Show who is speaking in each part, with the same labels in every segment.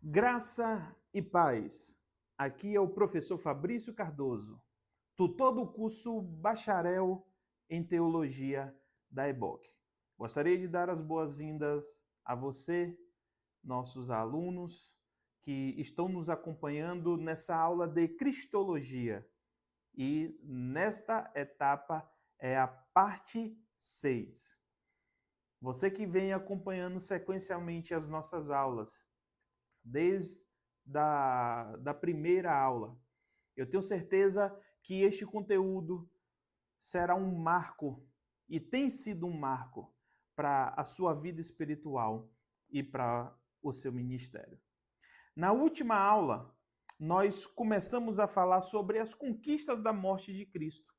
Speaker 1: Graça e paz. Aqui é o professor Fabrício Cardoso, tutor do curso Bacharel em Teologia da EBOC. Gostaria de dar as boas-vindas a você, nossos alunos, que estão nos acompanhando nessa aula de Cristologia. E nesta etapa é a parte 6. Você que vem acompanhando sequencialmente as nossas aulas, desde da primeira aula. Eu tenho certeza que este conteúdo será um marco, e tem sido um marco, para a sua vida espiritual e para o seu ministério. Na última aula, nós começamos a falar sobre as conquistas da morte de Cristo.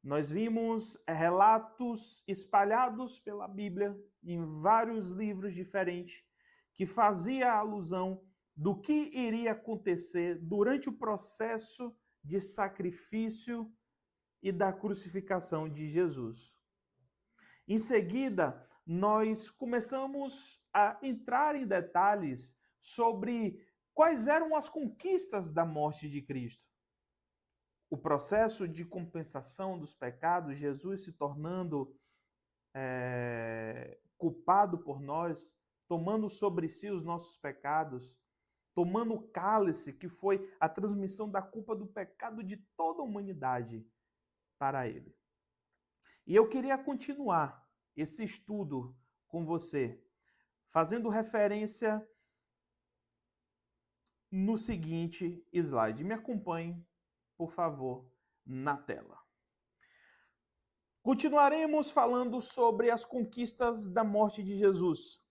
Speaker 1: Nós vimos relatos espalhados pela Bíblia, em vários livros diferentes, que fazia alusão do que iria acontecer durante o processo de sacrifício e da crucificação de Jesus. Em seguida, nós começamos a entrar em detalhes sobre quais eram as conquistas da morte de Cristo. O processo de compensação dos pecados, Jesus se tornando culpado por nós, tomando sobre si os nossos pecados, tomando o cálice, que foi a transmissão da culpa do pecado de toda a humanidade para ele. E eu queria continuar esse estudo com você, fazendo referência no seguinte slide. Me acompanhe, por favor, na tela. Continuaremos falando sobre as conquistas da morte de Jesus.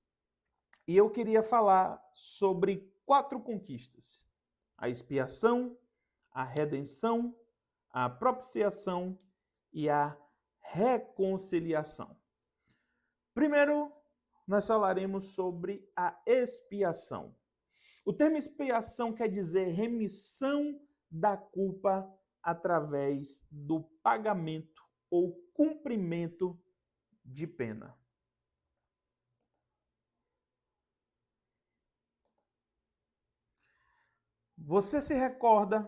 Speaker 1: E eu queria falar sobre 4 conquistas: a expiação, a redenção, a propiciação e a reconciliação. Primeiro, nós falaremos sobre a expiação. O termo expiação quer dizer remissão da culpa através do pagamento ou cumprimento de pena. Você se recorda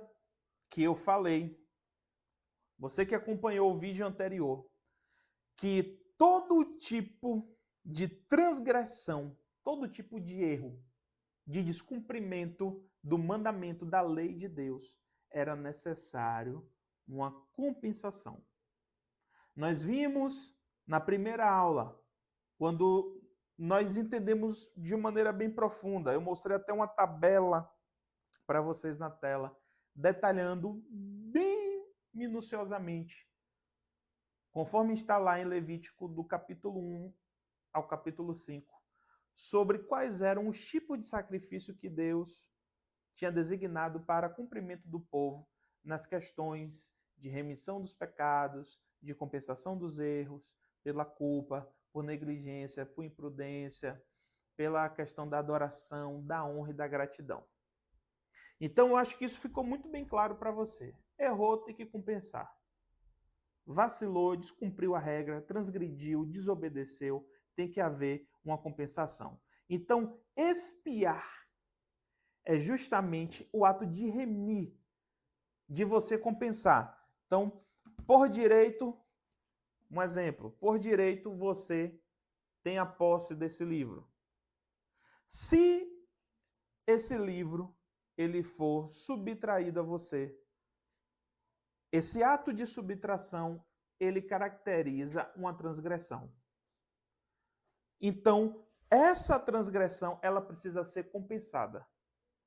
Speaker 1: que eu falei, você que acompanhou o vídeo anterior, que todo tipo de transgressão, todo tipo de erro, de descumprimento do mandamento da lei de Deus, era necessário uma compensação. Nós vimos na primeira aula, quando nós entendemos de maneira bem profunda, eu mostrei até uma tabela para vocês na tela, detalhando bem minuciosamente, conforme está lá em Levítico, do capítulo 1 ao capítulo 5, sobre quais eram os tipos de sacrifício que Deus tinha designado para cumprimento do povo nas questões de remissão dos pecados, de compensação dos erros, pela culpa, por negligência, por imprudência, pela questão da adoração, da honra e da gratidão. Então, eu acho que isso ficou muito bem claro para você. Errou, tem que compensar. Vacilou, descumpriu a regra, transgrediu, desobedeceu, tem que haver uma compensação. Então, expiar é justamente o ato de remir, de você compensar. Então, por direito, um exemplo, por direito você tem a posse desse livro. Se esse livro ele for subtraído a você, esse ato de subtração, ele caracteriza uma transgressão. Então, essa transgressão, ela precisa ser compensada.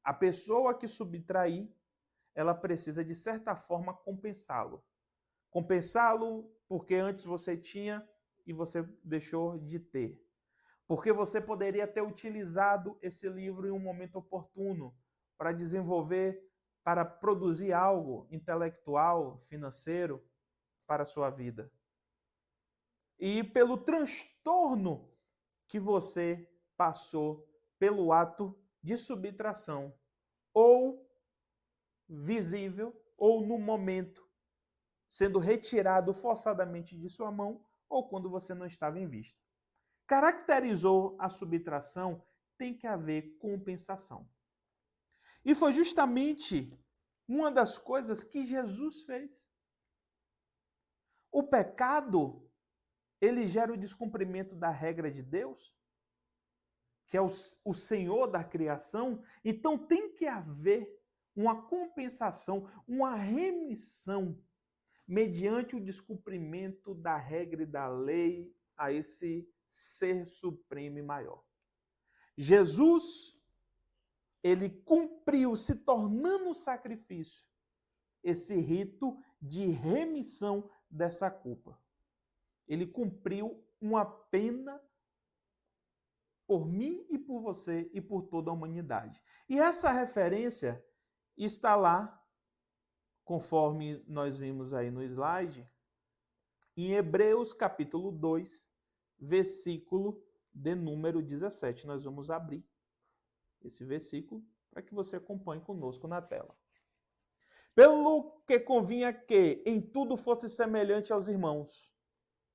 Speaker 1: A pessoa que subtrair, ela precisa, de certa forma, compensá-lo. Compensá-lo porque antes você tinha e você deixou de ter. Porque você poderia ter utilizado esse livro em um momento oportuno para desenvolver, para produzir algo intelectual, financeiro para a sua vida. E pelo transtorno que você passou pelo ato de subtração, ou visível, ou no momento, sendo retirado forçadamente de sua mão, ou quando você não estava em vista. Caracterizou a subtração tem que haver compensação. E foi justamente uma das coisas que Jesus fez. O pecado, ele gera o descumprimento da regra de Deus, que é o Senhor da criação. Então tem que haver uma compensação, uma remissão, mediante o descumprimento da regra e da lei a esse ser supremo e maior. Jesus, ele cumpriu, se tornando um sacrifício, esse rito de remissão dessa culpa. Ele cumpriu uma pena por mim e por você e por toda a humanidade. E essa referência está lá, conforme nós vimos aí no slide, em Hebreus capítulo 2, versículo de número 17. Nós vamos abrir esse versículo para que você acompanhe conosco na tela. Pelo que convinha que em tudo fosse semelhante aos irmãos,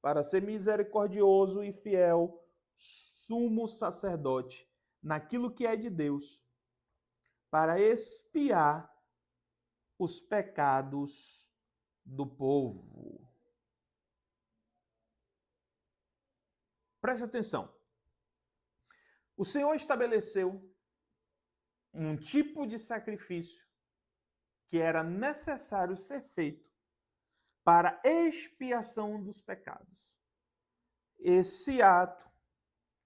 Speaker 1: para ser misericordioso e fiel, sumo sacerdote, naquilo que é de Deus, para expiar os pecados do povo. Preste atenção. O Senhor estabeleceu um tipo de sacrifício que era necessário ser feito para expiação dos pecados. Esse ato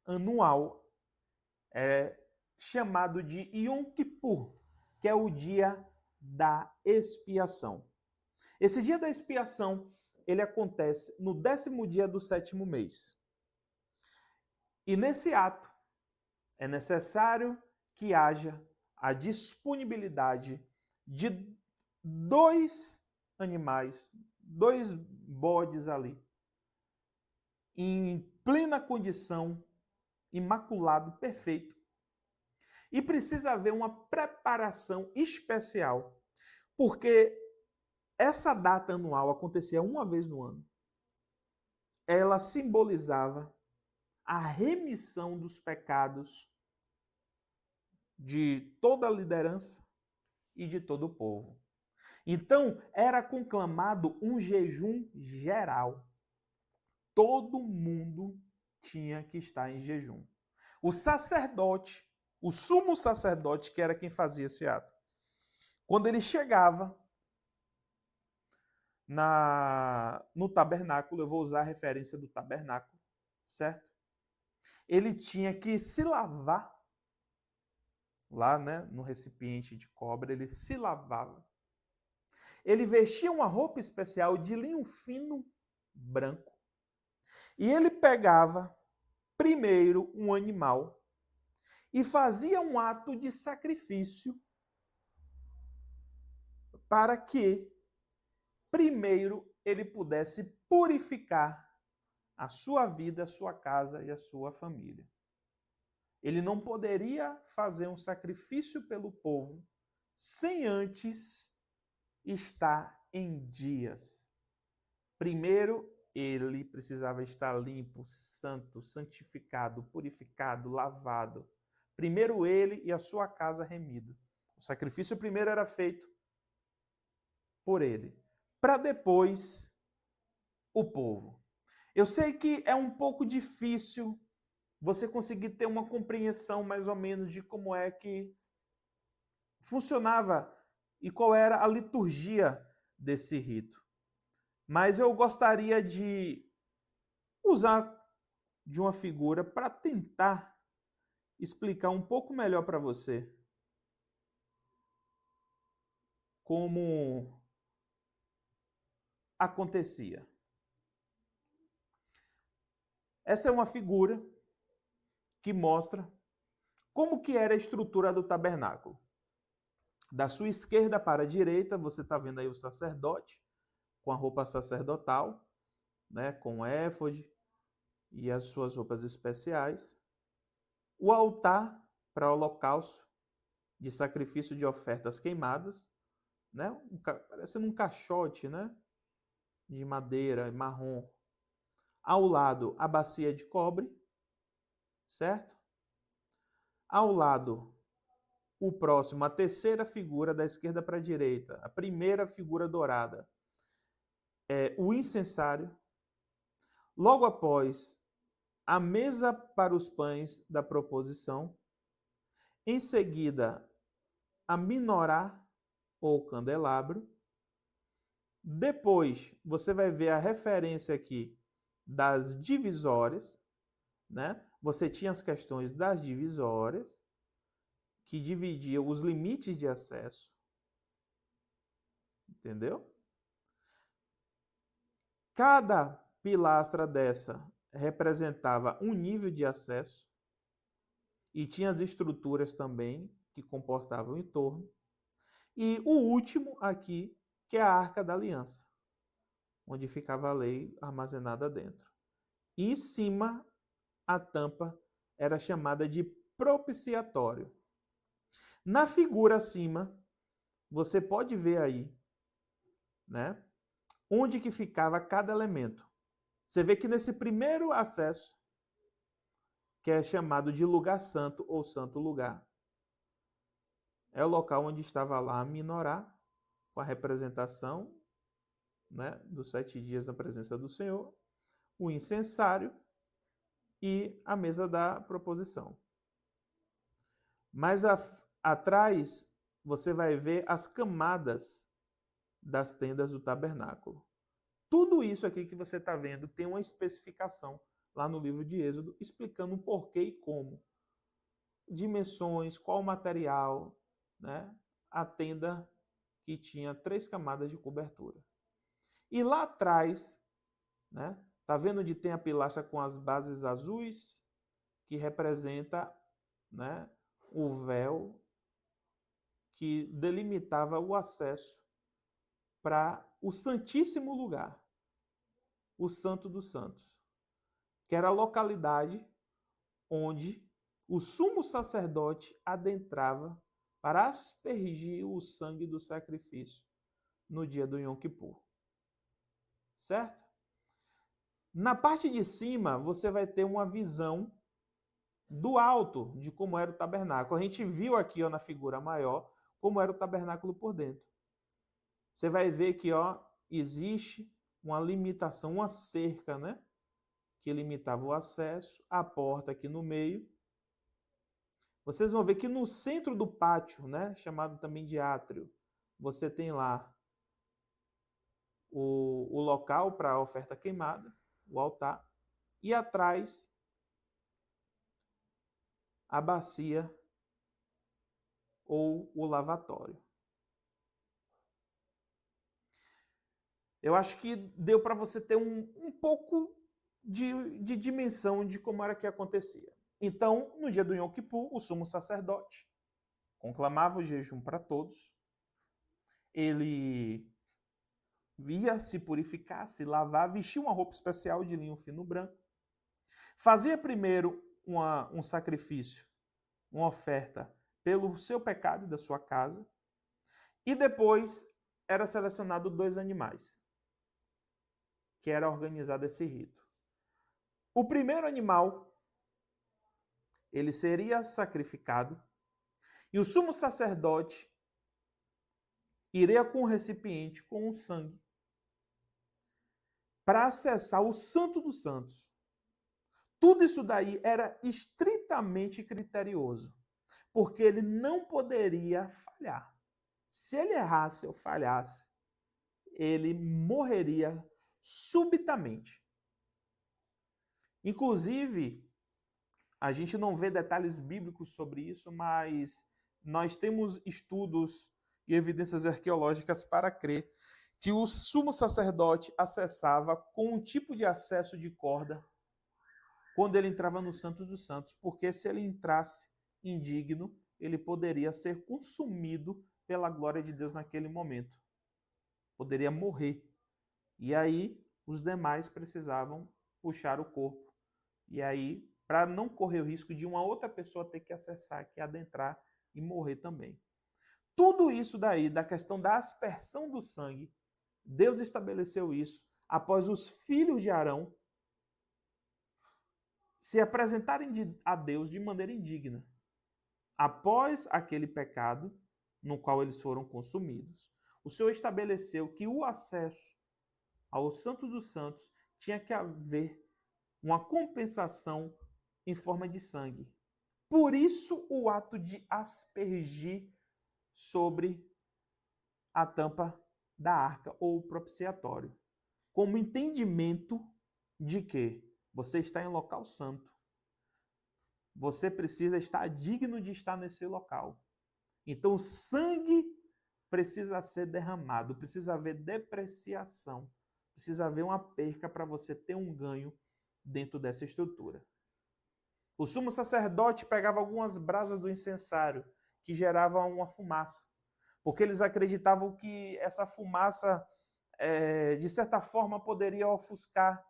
Speaker 1: anual é chamado de Yom Kippur, que é o dia da expiação. Esse dia da expiação, ele acontece no 10º dia do 7º mês. E nesse ato, é necessário que haja a disponibilidade de 2 animais, 2 bodes ali, em plena condição, imaculado, perfeito. E precisa haver uma preparação especial, porque essa data anual acontecia uma vez no ano. Ela simbolizava a remissão dos pecados de toda a liderança e de todo o povo. Então, era conclamado um jejum geral. Todo mundo tinha que estar em jejum. O sacerdote, o sumo sacerdote, que era quem fazia esse ato, quando ele chegava no tabernáculo, eu vou usar a referência do tabernáculo, certo? Ele tinha que se lavar lá, né, no recipiente de cobre, ele se lavava. Ele vestia uma roupa especial de linho fino branco. E ele pegava primeiro um animal e fazia um ato de sacrifício para que primeiro ele pudesse purificar a sua vida, a sua casa e a sua família. Ele não poderia fazer um sacrifício pelo povo sem antes estar em dias. Primeiro, ele precisava estar limpo, santo, santificado, purificado, lavado. Primeiro ele e a sua casa remido. O sacrifício primeiro era feito por ele, para depois o povo. Eu sei que é um pouco difícil você conseguir ter uma compreensão mais ou menos de como é que funcionava e qual era a liturgia desse rito. Mas eu gostaria de usar de uma figura para tentar explicar um pouco melhor para você como acontecia. Essa é uma figura que mostra como que era a estrutura do tabernáculo. Da sua esquerda para a direita, você está vendo aí o sacerdote, com a roupa sacerdotal, né, com o éfode e as suas roupas especiais. O altar para o holocausto de sacrifício de ofertas queimadas, né, parecendo um caixote, né, de madeira marrom. Ao lado, a bacia de cobre, certo? Ao lado, o próximo, a terceira figura da esquerda para a direita, a primeira figura dourada, é o incensário. Logo após, a mesa para os pães da proposição. Em seguida, a minorá ou candelabro. Depois, você vai ver a referência aqui das divisórias, né? Você tinha as questões das divisórias, que dividiam os limites de acesso. Entendeu? Cada pilastra dessa representava um nível de acesso e tinha as estruturas também que comportavam o entorno. E o último aqui, que é a Arca da Aliança, onde ficava a lei armazenada dentro. E em cima, a tampa era chamada de propiciatório. Na figura acima, você pode ver aí, né, onde que ficava cada elemento. Você vê que nesse primeiro acesso, que é chamado de lugar santo ou santo lugar, é o local onde estava lá a minorá, com a representação, né, dos 7 dias na presença do Senhor, o incensário e a mesa da proposição. Mais atrás, você vai ver as camadas das tendas do tabernáculo. Tudo isso aqui que você está vendo tem uma especificação lá no livro de Êxodo, explicando o porquê e como. Dimensões, qual material, né? A tenda que tinha 3 camadas de cobertura. E lá atrás, né? Tá vendo onde tem a pilastra com as bases azuis, que representa, né, o véu que delimitava o acesso para o Santíssimo Lugar, o Santo dos Santos, que era a localidade onde o sumo sacerdote adentrava para aspergir o sangue do sacrifício no dia do Yom Kippur. Certo? Na parte de cima, você vai ter uma visão do alto de como era o tabernáculo. A gente viu aqui, ó, na figura maior como era o tabernáculo por dentro. Você vai ver que, ó, existe uma limitação, uma cerca, né, que limitava o acesso, a porta aqui no meio. Vocês vão ver que no centro do pátio, né, chamado também de átrio, você tem lá o local para a oferta queimada, o altar, e atrás a bacia ou o lavatório. Eu acho que deu para você ter um pouco de dimensão de como era que acontecia. Então, no dia do Yom Kippur, o sumo sacerdote conclamava o jejum para todos. Ele ia se purificar, se lavar, vestia uma roupa especial de linho fino branco. Fazia primeiro um sacrifício, uma oferta pelo seu pecado e da sua casa. E depois era selecionado 2 animais, que era organizado esse rito. O primeiro animal, ele seria sacrificado e o sumo sacerdote iria com o recipiente com o sangue para acessar o Santo dos Santos. Tudo isso daí era estritamente criterioso, porque ele não poderia falhar. Se ele errasse ou falhasse, ele morreria subitamente. Inclusive, a gente não vê detalhes bíblicos sobre isso, mas nós temos estudos e evidências arqueológicas para crer que o sumo sacerdote acessava com um tipo de acesso de corda quando ele entrava no Santo dos Santos, porque se ele entrasse indigno, ele poderia ser consumido pela glória de Deus naquele momento. Poderia morrer. E aí, os demais precisavam puxar o corpo. E aí, para não correr o risco de uma outra pessoa ter que acessar, que adentrar e morrer também. Tudo isso daí, da questão da aspersão do sangue, Deus estabeleceu isso após os filhos de Arão se apresentarem a Deus de maneira indigna. após aquele pecado no qual eles foram consumidos, o Senhor estabeleceu que o acesso ao Santo dos Santos tinha que haver uma compensação em forma de sangue. Por isso, o ato de aspergir sobre a tampa da arca ou propiciatório, como entendimento de que você está em local santo. Você precisa estar digno de estar nesse local. Então, o sangue precisa ser derramado, precisa haver depreciação, precisa haver uma perca para você ter um ganho dentro dessa estrutura. O sumo sacerdote pegava algumas brasas do incensário, que geravam uma fumaça, porque eles acreditavam que essa fumaça, de certa forma, poderia ofuscar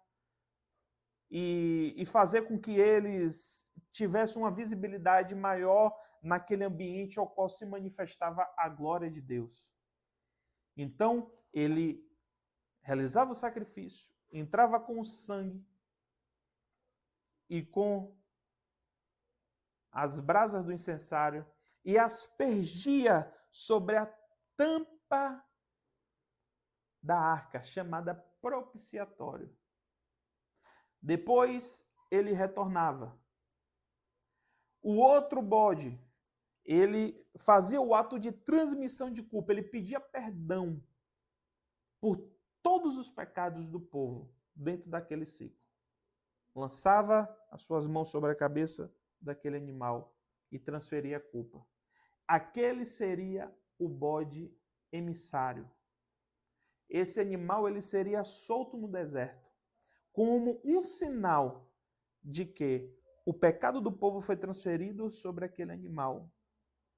Speaker 1: e fazer com que eles tivessem uma visibilidade maior naquele ambiente ao qual se manifestava a glória de Deus. Então, ele realizava o sacrifício, entrava com o sangue e com as brasas do incensário e aspergia sobre a tampa da arca, chamada propiciatório. Depois ele retornava. O outro bode, ele fazia o ato de transmissão de culpa, ele pedia perdão por todos os pecados do povo dentro daquele ciclo. Lançava as suas mãos sobre a cabeça daquele animal e transferia a culpa. Aquele seria o bode emissário. Esse animal ele seria solto no deserto como um sinal de que o pecado do povo foi transferido sobre aquele animal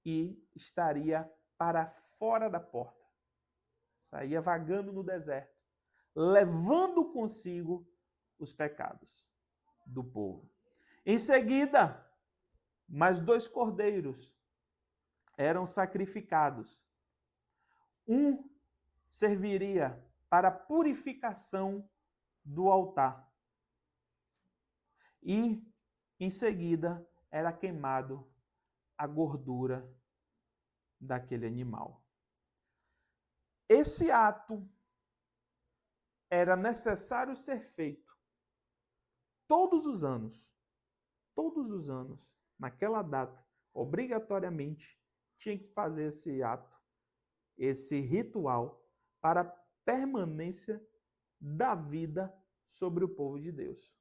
Speaker 1: e estaria para fora da porta. Saía vagando no deserto, levando consigo os pecados do povo. Em seguida, mais 2 cordeiros eram sacrificados. Um serviria para a purificação do altar. E, em seguida, era queimado a gordura daquele animal. Esse ato era necessário ser feito todos os anos, naquela data, obrigatoriamente, tinha que fazer esse ato, esse ritual, para a permanência da vida sobre o povo de Deus.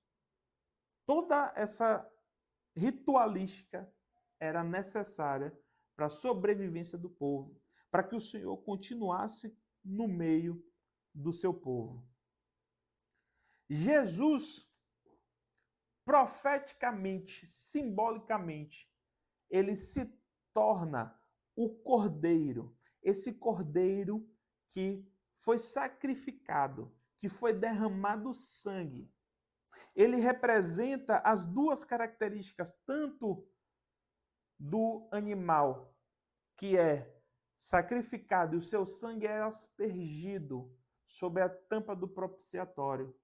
Speaker 1: Toda essa ritualística era necessária para a sobrevivência do povo, para que o Senhor continuasse no meio do seu povo. Jesus, profeticamente, simbolicamente, ele se torna o cordeiro, esse cordeiro que foi sacrificado, que foi derramado sangue. Ele representa as duas características, tanto do animal que é sacrificado e o seu sangue é aspergido sobre a tampa do propiciatório.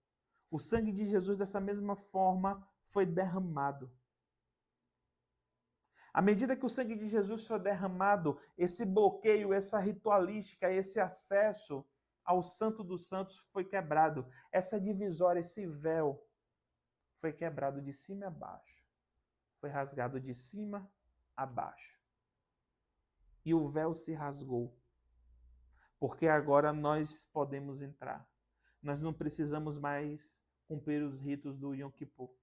Speaker 1: O sangue de Jesus, dessa mesma forma, foi derramado. À medida que o sangue de Jesus foi derramado, esse bloqueio, essa ritualística, esse acesso ao Santo dos Santos foi quebrado. Essa divisória, esse véu, foi quebrado de cima a baixo. Foi rasgado de cima a baixo. E o véu se rasgou. Porque agora nós podemos entrar. Nós não precisamos mais cumprir os ritos do Yom Kippur.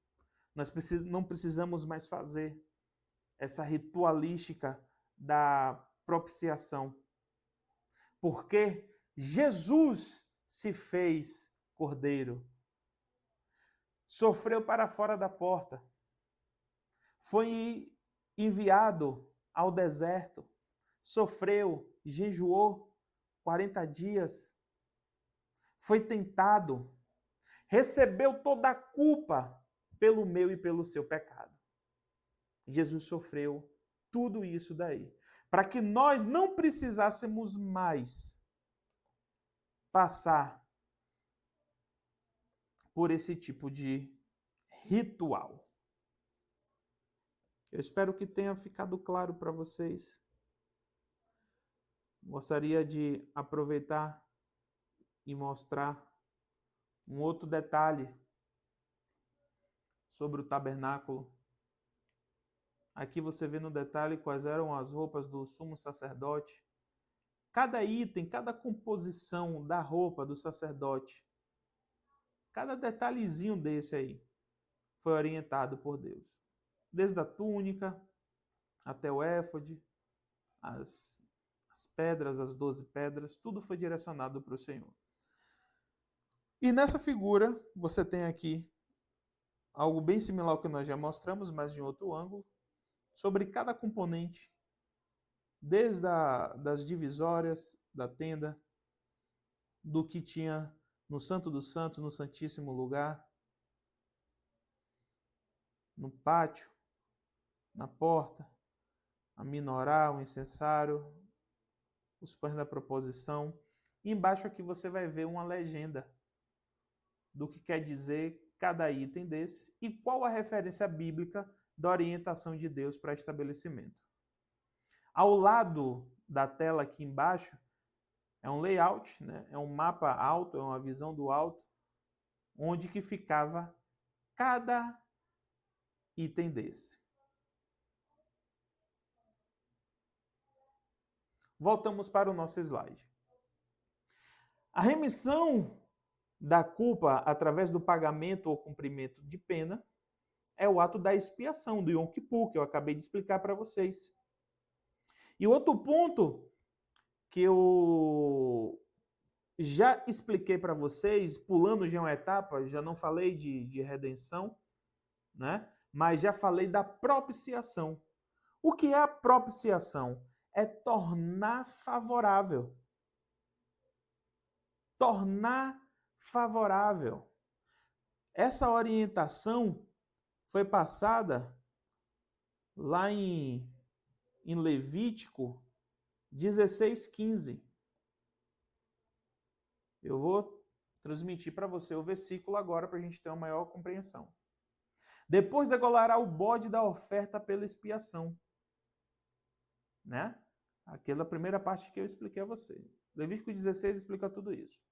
Speaker 1: Nós não precisamos mais fazer essa ritualística da propiciação. Porque Jesus se fez cordeiro. Sofreu para fora da porta. Foi enviado ao deserto. Sofreu, jejuou 40 dias. Foi tentado. Recebeu toda a culpa pelo meu e pelo seu pecado. Jesus sofreu tudo isso daí, para que nós não precisássemos mais passar por esse tipo de ritual. Eu espero que tenha ficado claro para vocês. Gostaria de aproveitar e mostrar um outro detalhe sobre o tabernáculo. Aqui você vê no detalhe quais eram as roupas do sumo sacerdote. Cada item, cada composição da roupa do sacerdote, cada detalhezinho desse aí, foi orientado por Deus. Desde a túnica até o éfode, as pedras, as 12 pedras, tudo foi direcionado para o Senhor. E nessa figura, você tem aqui algo bem similar ao que nós já mostramos, mas de outro ângulo, sobre cada componente, desde das divisórias da tenda, do que tinha no Santo dos Santos, no Santíssimo Lugar, no pátio, na porta, a minorá, o incensário, os pães da proposição. E embaixo aqui você vai ver uma legenda do que quer dizer cada item desse e qual a referência bíblica da orientação de Deus para estabelecimento. Ao lado da tela aqui embaixo é um layout, né? É um mapa alto, é uma visão do alto, onde que ficava cada item desse. Voltamos para o nosso slide. A remissão da culpa através do pagamento ou cumprimento de pena é o ato da expiação, do Yom Kippur, que eu acabei de explicar para vocês. E outro ponto que eu já expliquei para vocês, pulando já uma etapa, já não falei de redenção, né? Mas já falei da propiciação. O que é a propiciação? É tornar favorável. Tornar favorável. Essa orientação foi passada lá em Levítico 16:15. Eu vou transmitir para você o versículo agora para a gente ter uma maior compreensão. Depois degolará o bode da oferta pela expiação. Né? Aquela primeira parte que eu expliquei a você. Levítico 16 explica tudo isso.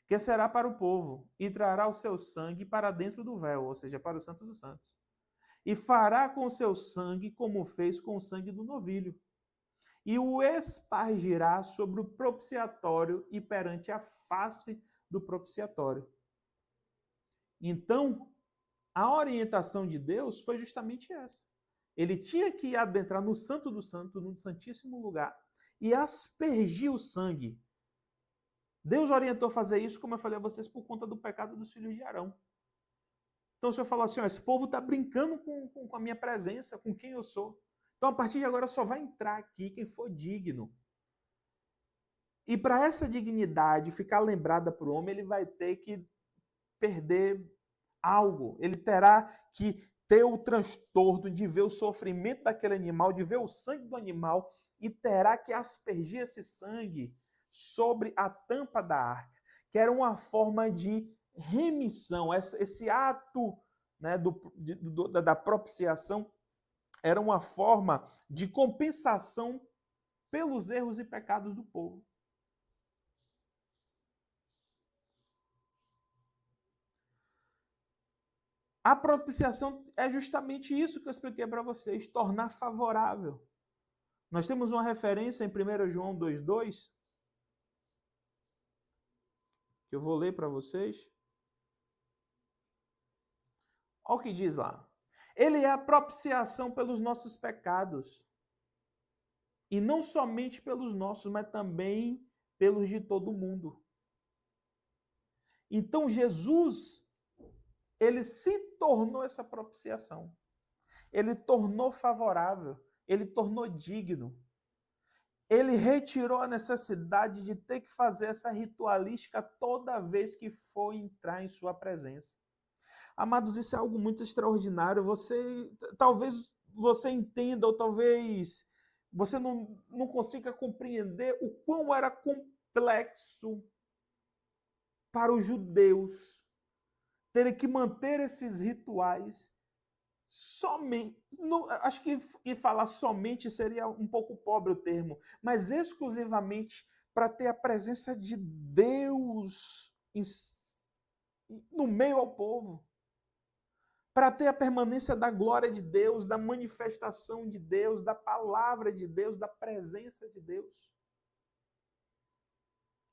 Speaker 1: Que será para o povo, e trará o seu sangue para dentro do véu, ou seja, para o Santo dos Santos. E fará com o seu sangue como fez com o sangue do novilho. E o espargirá sobre o propiciatório e perante a face do propiciatório. Então, a orientação de Deus foi justamente essa. Ele tinha que adentrar no Santo do Santo, no Santíssimo Lugar, e aspergir o sangue. Deus orientou a fazer isso, como eu falei a vocês, por conta do pecado dos filhos de Arão. Então o Senhor falou assim, ó, esse povo está brincando com a minha presença, com quem eu sou. Então a partir de agora só vai entrar aqui quem for digno. E para essa dignidade ficar lembrada para o homem, ele vai ter que perder algo. Ele terá que ter o transtorno de ver o sofrimento daquele animal, de ver o sangue do animal, e terá que aspergir esse sangue sobre a tampa da arca, que era uma forma de remissão. Esse ato, né, da propiciação era uma forma de compensação pelos erros e pecados do povo. A propiciação é justamente isso que eu expliquei para vocês, tornar favorável. Nós temos uma referência em 1 João 2,2, que eu vou ler para vocês. Olha o que diz lá. Ele é a propiciação pelos nossos pecados. E não somente pelos nossos, mas também pelos de todo mundo. Então Jesus, ele se tornou essa propiciação. Ele tornou favorável, ele tornou digno. Ele retirou a necessidade de ter que fazer essa ritualística toda vez que for entrar em sua presença. Amados, isso é algo muito extraordinário. Talvez você entenda, ou talvez você não consiga compreender o quão era complexo para os judeus terem que manter esses rituais somente, acho que falar somente seria um pouco pobre o termo, mas exclusivamente para ter a presença de Deus no meio ao povo, para ter a permanência da glória de Deus, da manifestação de Deus, da palavra de Deus, da presença de Deus.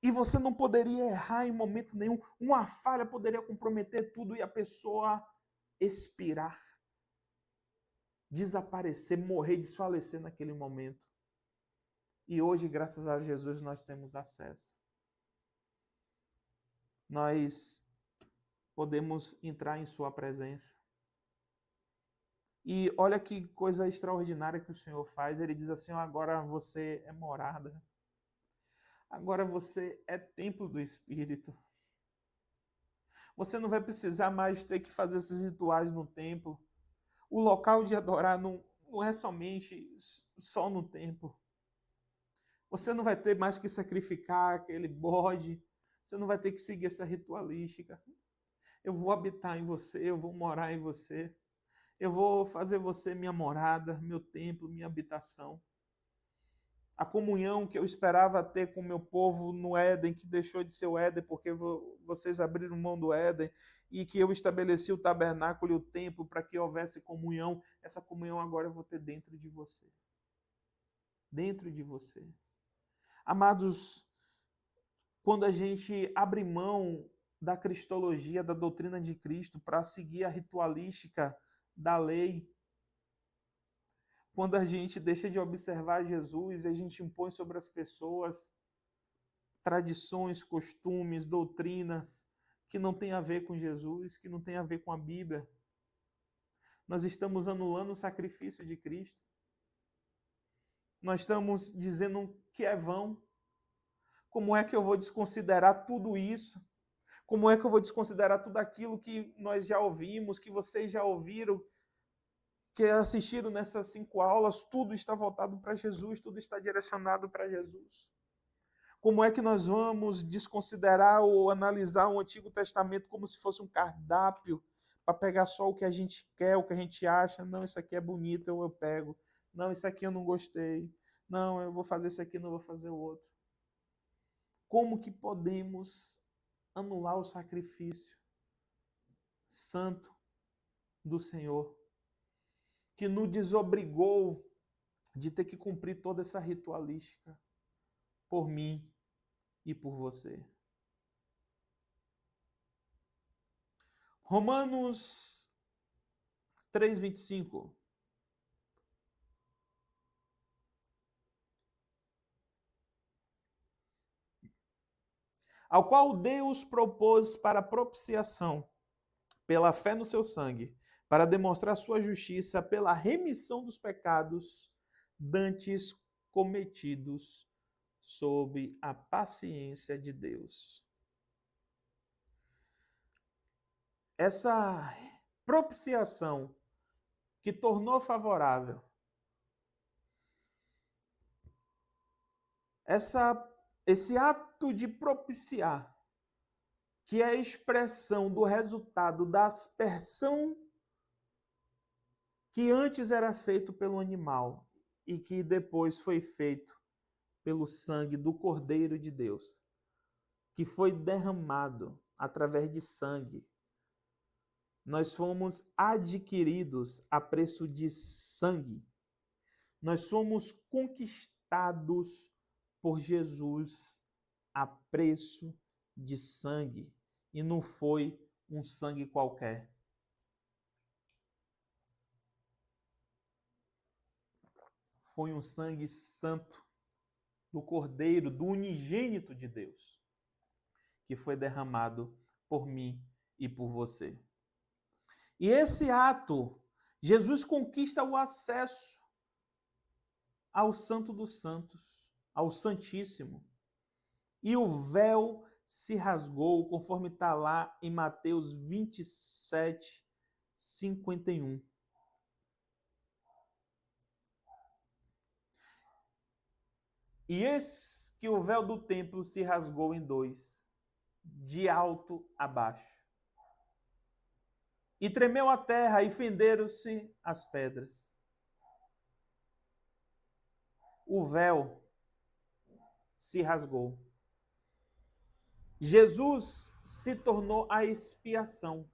Speaker 1: E você não poderia errar em momento nenhum. Uma falha poderia comprometer tudo e a pessoa expirar, desaparecer, morrer, desfalecer naquele momento. E hoje, graças a Jesus, nós temos acesso. Nós podemos entrar em sua presença. E olha que coisa extraordinária que o Senhor faz. Ele diz assim: agora você é morada. Agora você é templo do Espírito. Você não vai precisar mais ter que fazer esses rituais no templo. O local de adorar não é somente só no templo. Você não vai ter mais que sacrificar aquele bode. Você não vai ter que seguir essa ritualística. Eu vou habitar em você, eu vou morar em você. Eu vou fazer você minha morada, meu templo, minha habitação. A comunhão que eu esperava ter com o meu povo no Éden, que deixou de ser o Éden, porque vocês abriram mão do Éden, e que eu estabeleci o tabernáculo e o templo para que houvesse comunhão, essa comunhão agora eu vou ter dentro de você. Dentro de você. Amados, quando a gente abre mão da cristologia, da doutrina de Cristo, para seguir a ritualística da lei, quando a gente deixa de observar Jesus e a gente impõe sobre as pessoas tradições, costumes, doutrinas que não têm a ver com Jesus, que não têm a ver com a Bíblia, nós estamos anulando o sacrifício de Cristo. Nós estamos dizendo que é vão. Como é que eu vou desconsiderar tudo isso? Como é que eu vou desconsiderar tudo aquilo que nós já ouvimos, que vocês já ouviram, que assistiram nessas 5 aulas? Tudo está voltado para Jesus, tudo está direcionado para Jesus. Como é que nós vamos desconsiderar ou analisar o Antigo Testamento como se fosse um cardápio para pegar só o que a gente quer, o que a gente acha? Não, isso aqui é bonito, eu pego. Não, isso aqui eu não gostei. Não, eu vou fazer isso aqui, não vou fazer o outro. Como que podemos anular o sacrifício santo do Senhor, que nos desobrigou de ter que cumprir toda essa ritualística por mim e por você? Romanos 3:25. Ao qual Deus propôs para propiciação, pela fé no seu sangue, para demonstrar sua justiça pela remissão dos pecados dantes cometidos sob a paciência de Deus. Essa propiciação que tornou favorável, esse ato de propiciar, que é a expressão do resultado da aspersão que antes era feito pelo animal e que depois foi feito pelo sangue do Cordeiro de Deus, que foi derramado através de sangue. Nós fomos adquiridos a preço de sangue. Nós somos conquistados por Jesus a preço de sangue. E não foi um sangue qualquer. Foi um sangue santo do Cordeiro, do unigênito de Deus, que foi derramado por mim e por você. E esse ato, Jesus conquista o acesso ao Santo dos Santos, ao Santíssimo. E o véu se rasgou, conforme está lá em Mateus 27, 51. E eis que o véu do templo se rasgou em 2, de alto a baixo. E tremeu a terra e fenderam-se as pedras. O véu se rasgou. Jesus se tornou a expiação.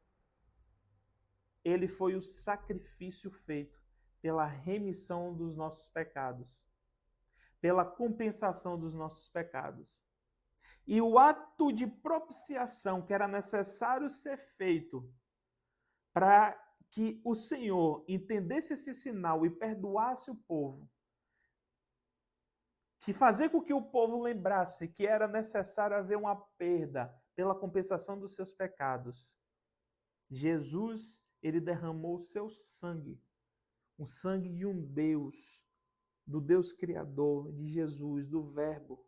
Speaker 1: Ele foi o sacrifício feito pela remissão dos nossos pecados, pela compensação dos nossos pecados. E o ato de propiciação que era necessário ser feito para que o Senhor entendesse esse sinal e perdoasse o povo, que fazer com que o povo lembrasse que era necessário haver uma perda pela compensação dos seus pecados. Jesus, ele derramou o seu sangue, o sangue de um Deus, do Deus Criador, de Jesus, do Verbo,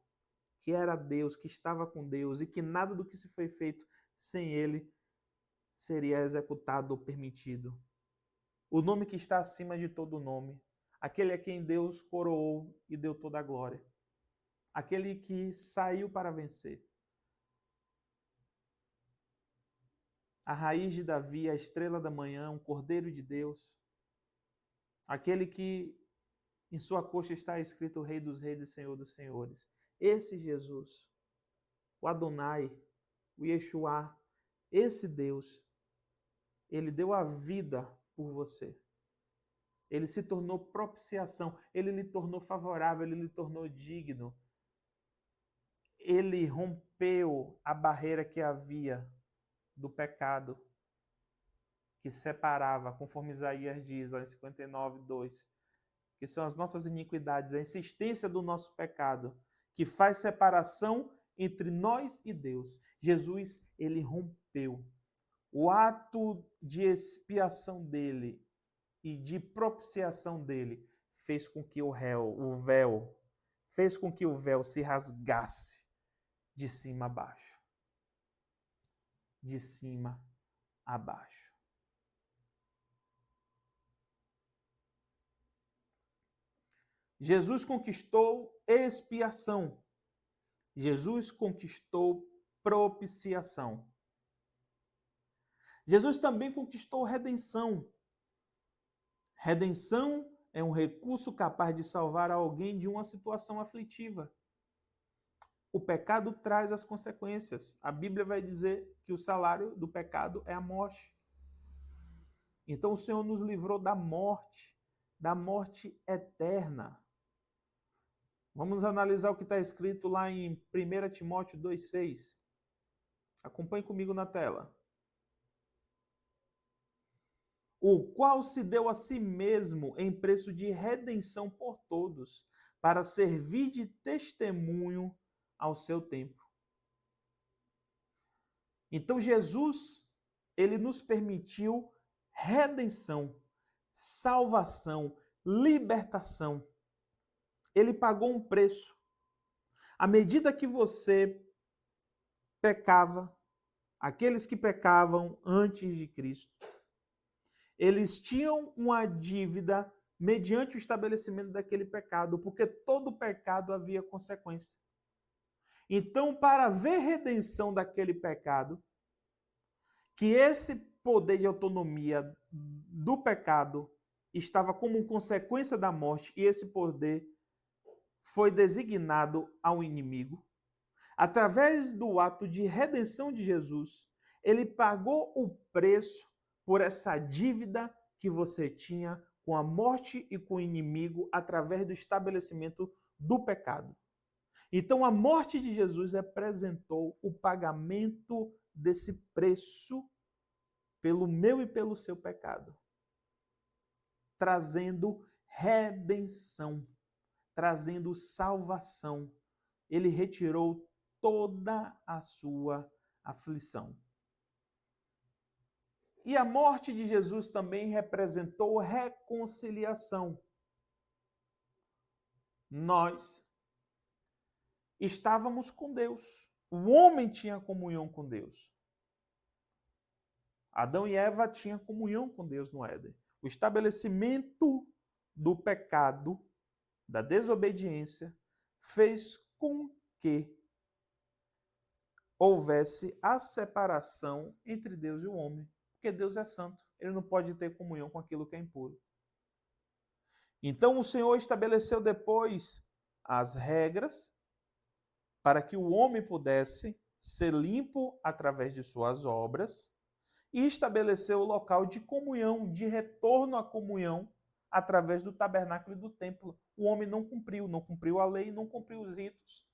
Speaker 1: que era Deus, que estava com Deus e que nada do que se foi feito sem ele seria executado ou permitido. O nome que está acima de todo nome, aquele a quem Deus coroou e deu toda a glória, aquele que saiu para vencer. A raiz de Davi, a estrela da manhã, um cordeiro de Deus, aquele que em sua coxa está escrito o Rei dos Reis e Senhor dos Senhores. Esse Jesus, o Adonai, o Yeshua, esse Deus, ele deu a vida por você. Ele se tornou propiciação, ele lhe tornou favorável, ele lhe tornou digno. Ele rompeu a barreira que havia do pecado, que separava, conforme Isaías diz lá em 59:2, que são as nossas iniquidades, a insistência do nosso pecado, que faz separação entre nós e Deus. Jesus, ele rompeu. O ato de expiação dele e de propiciação dele fez com que o véu se rasgasse de cima a baixo. De cima a baixo. Jesus conquistou expiação. Jesus conquistou propiciação. Jesus também conquistou redenção. Redenção é um recurso capaz de salvar alguém de uma situação aflitiva. O pecado traz as consequências. A Bíblia vai dizer que o salário do pecado é a morte. Então o Senhor nos livrou da morte eterna. Vamos analisar o que está escrito lá em 1 Timóteo 2,6. Acompanhe comigo na tela. O qual se deu a si mesmo em preço de redenção por todos, para servir de testemunho ao seu tempo. Então Jesus, ele nos permitiu redenção, salvação, libertação. Ele pagou um preço. À medida que você pecava, aqueles que pecavam antes de Cristo, eles tinham uma dívida mediante o estabelecimento daquele pecado, porque todo pecado havia consequência. Então, para haver redenção daquele pecado, que esse poder de autonomia do pecado estava como consequência da morte, e esse poder foi designado ao inimigo, através do ato de redenção de Jesus, ele pagou o preço por essa dívida que você tinha com a morte e com o inimigo através do estabelecimento do pecado. Então, a morte de Jesus representou o pagamento desse preço pelo meu e pelo seu pecado, trazendo redenção, trazendo salvação. Ele retirou toda a sua aflição. E a morte de Jesus também representou reconciliação. Nós estávamos com Deus. O homem tinha comunhão com Deus. Adão e Eva tinham comunhão com Deus no Éden. O estabelecimento do pecado, da desobediência, fez com que houvesse a separação entre Deus e o homem. porque Deus é santo. Ele não pode ter comunhão com aquilo que é impuro. Então o Senhor estabeleceu depois as regras para que o homem pudesse ser limpo através de suas obras e estabeleceu o local de comunhão, de retorno à comunhão através do tabernáculo e do templo. O homem não cumpriu a lei, não cumpriu os ritos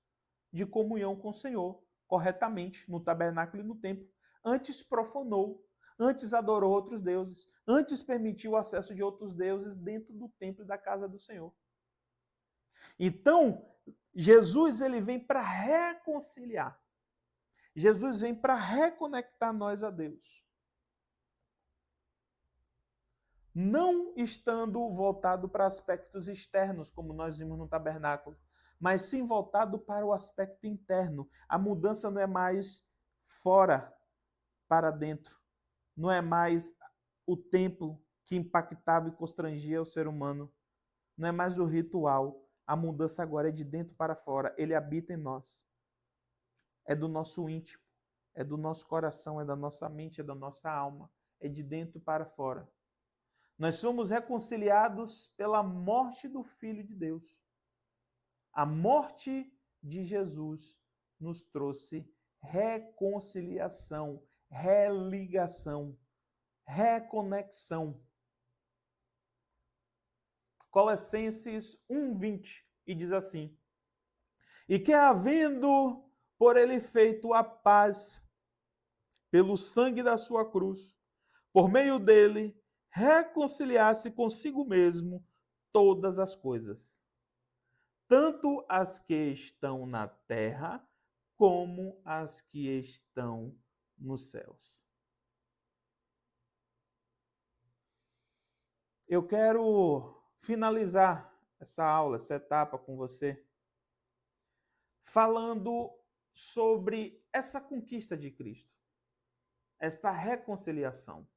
Speaker 1: de comunhão com o Senhor corretamente no tabernáculo e no templo. Antes profanou, antes adorou outros deuses, antes permitiu o acesso de outros deuses dentro do templo e da casa do Senhor. Então, Jesus ele vem para reconciliar. Jesus vem para reconectar nós a Deus. Não estando voltado para aspectos externos, como nós vimos no tabernáculo, mas sim voltado para o aspecto interno. A mudança não é mais fora para dentro. Não é mais o templo que impactava e constrangia o ser humano. Não é mais o ritual. A mudança agora é de dentro para fora. Ele habita em nós. É do nosso íntimo. É do nosso coração. É da nossa mente. É da nossa alma. É de dentro para fora. Nós somos reconciliados pela morte do Filho de Deus. A morte de Jesus nos trouxe reconciliação, religação, reconexão. Colossenses 1:20, e diz assim: e que havendo por ele feito a paz pelo sangue da sua cruz, por meio dele reconciliasse consigo mesmo todas as coisas, tanto as que estão na terra como as que estão nos céus. Eu quero finalizar essa aula, essa etapa com você, falando sobre essa conquista de Cristo, esta reconciliação.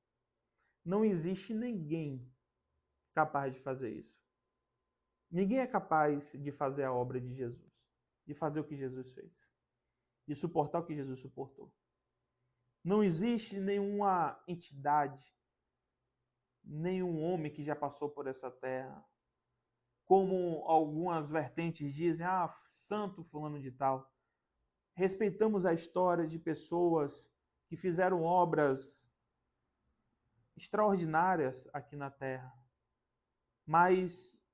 Speaker 1: Não existe ninguém capaz de fazer isso. Ninguém é capaz de fazer a obra de Jesus, de fazer o que Jesus fez, de suportar o que Jesus suportou. Não existe nenhuma entidade, nenhum homem que já passou por essa terra, como algumas vertentes dizem, santo fulano de tal. Respeitamos a história de pessoas que fizeram obras extraordinárias aqui na terra, mas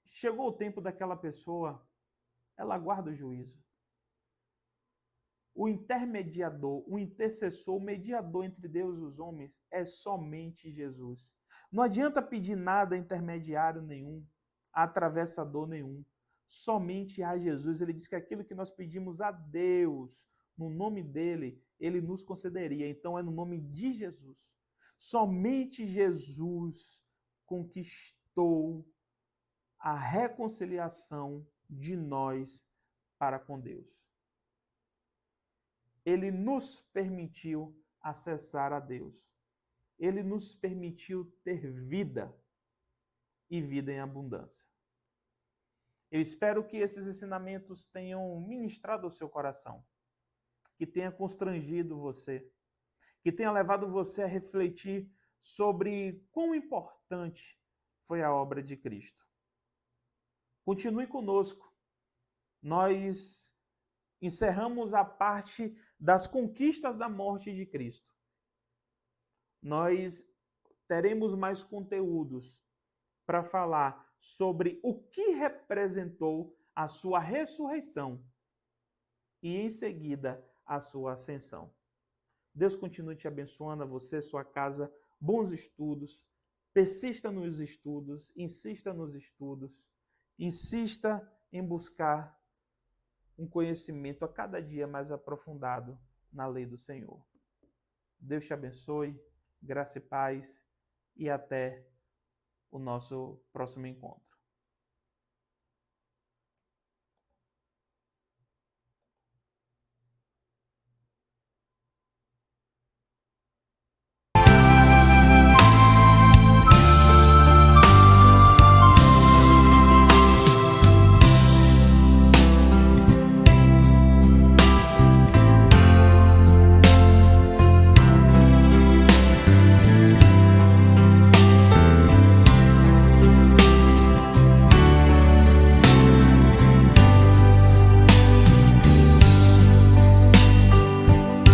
Speaker 1: chegou o tempo daquela pessoa, ela aguarda o juízo. O intermediador, o intercessor, o mediador entre Deus e os homens é somente Jesus. Não adianta pedir nada intermediário nenhum, atravessador nenhum. Somente a Jesus. Ele diz que aquilo que nós pedimos a Deus, no nome dele, ele nos concederia. Então é no nome de Jesus. Somente Jesus conquistou a reconciliação de nós para com Deus. Ele nos permitiu acessar a Deus. Ele nos permitiu ter vida e vida em abundância. Eu espero que esses ensinamentos tenham ministrado ao seu coração, que tenha constrangido você, que tenha levado você a refletir sobre quão importante foi a obra de Cristo. Continue conosco. Nós encerramos a parte das conquistas da morte de Cristo. Nós teremos mais conteúdos para falar sobre o que representou a sua ressurreição e, em seguida, a sua ascensão. Deus continue te abençoando, a você, sua casa, bons estudos, persista nos estudos, insista em buscar um conhecimento a cada dia mais aprofundado na lei do Senhor. Deus te abençoe, graça e paz, e até o nosso próximo encontro.